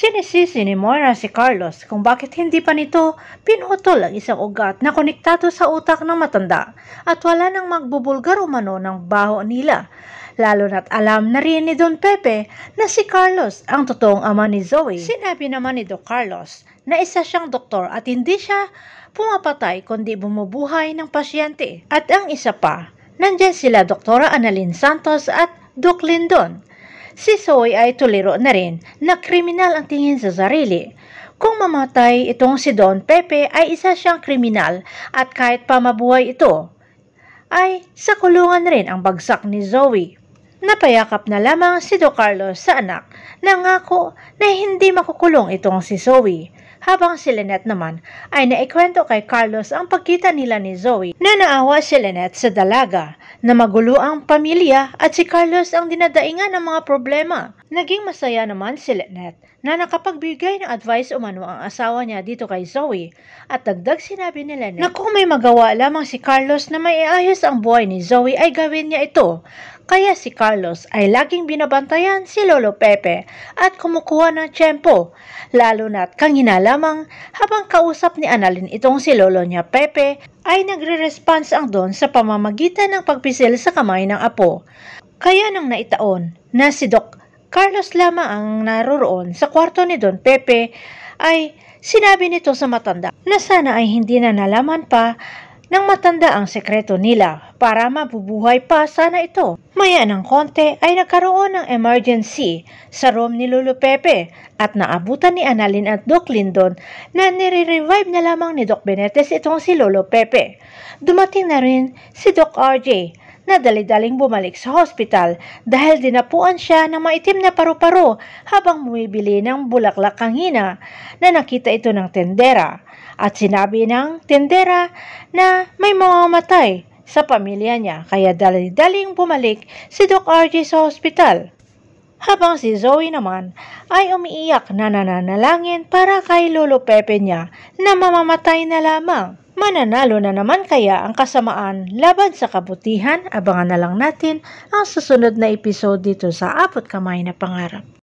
Sinisisi ni Moira si Carlos kung bakit hindi pa nito pinutol ang isang ugat na konektado sa utak ng matanda at wala nang magbubulgar umano ng baho nila. Lalo na't alam na rin ni Don Pepe na si Carlos ang totoong ama ni Zoe. Sinabi naman ni Doc Carlos na isa siyang doktor at hindi siya pumapatay kundi bumubuhay ng pasyente. At ang isa pa, nandyan sila Doktora Annalyn Santos at Doc Lindon. Si Zoe ay tuliro na rin na kriminal ang tingin sa sarili. Kung mamatay itong si Don Pepe ay isa siyang kriminal at kahit pa mabuhay ito, ay sa kulungan rin ang bagsak ni Zoe. Napayakap na lamang si Doc Carlos sa anak, nangako na hindi makukulong itong si Zoe. Habang si Lynette naman ay naikwento kay Carlos ang pagkita nila ni Zoe na naawa si Lynette sa dalaga, na magulo ang pamilya at si Carlos ang dinadaingan ng mga problema. Naging masaya naman si Lynette na nakapagbigay ng advice umano ang asawa niya dito kay Zoe at dagdag sinabi ni Lynette na kung may magawa lamang si Carlos na maiayos ang buhay ni Zoe ay gawin niya ito. Kaya si Carlos ay laging binabantayan si Lolo Pepe at kumukuha ng tiyempo, lalo na't kanina lamang habang kausap ni Annalyn itong si Lolo niya Pepe ay nagre-response ang Don sa pamamagitan ng pagpisil sa kamay ng apo. Kaya nang naitaon na si Doc Carlos lamang ang naroroon sa kwarto ni Don Pepe ay sinabi nito sa matanda na sana ay hindi na nalaman pa ng matanda ang sekreto nila para mabubuhay pa sana ito. Maya ng konti ay nagkaroon ng emergency sa room ni Lolo Pepe at naabutan ni Annalyn at Doc Lindon na nire-revive na lamang ni Doc Benetes itong si Lolo Pepe. Dumating na rin si Doc RJ na dali-daling bumalik sa hospital dahil dinapuan siya ng maitim na paru-paro habang bumibili ng bulaklak kanghina na nakita ito ng tendera. At sinabi ng tendera na may mamamatay sa pamilya niya kaya dali-daling bumalik si Doc RJ sa hospital. Habang si Zoe naman ay umiiyak na nananalangin para kay Lolo Pepe niya na mamamatay na lamang. Mananalo na naman kaya ang kasamaan laban sa kabutihan? Abangan na lang natin ang susunod na episode dito sa Abot Kamay na Pangarap.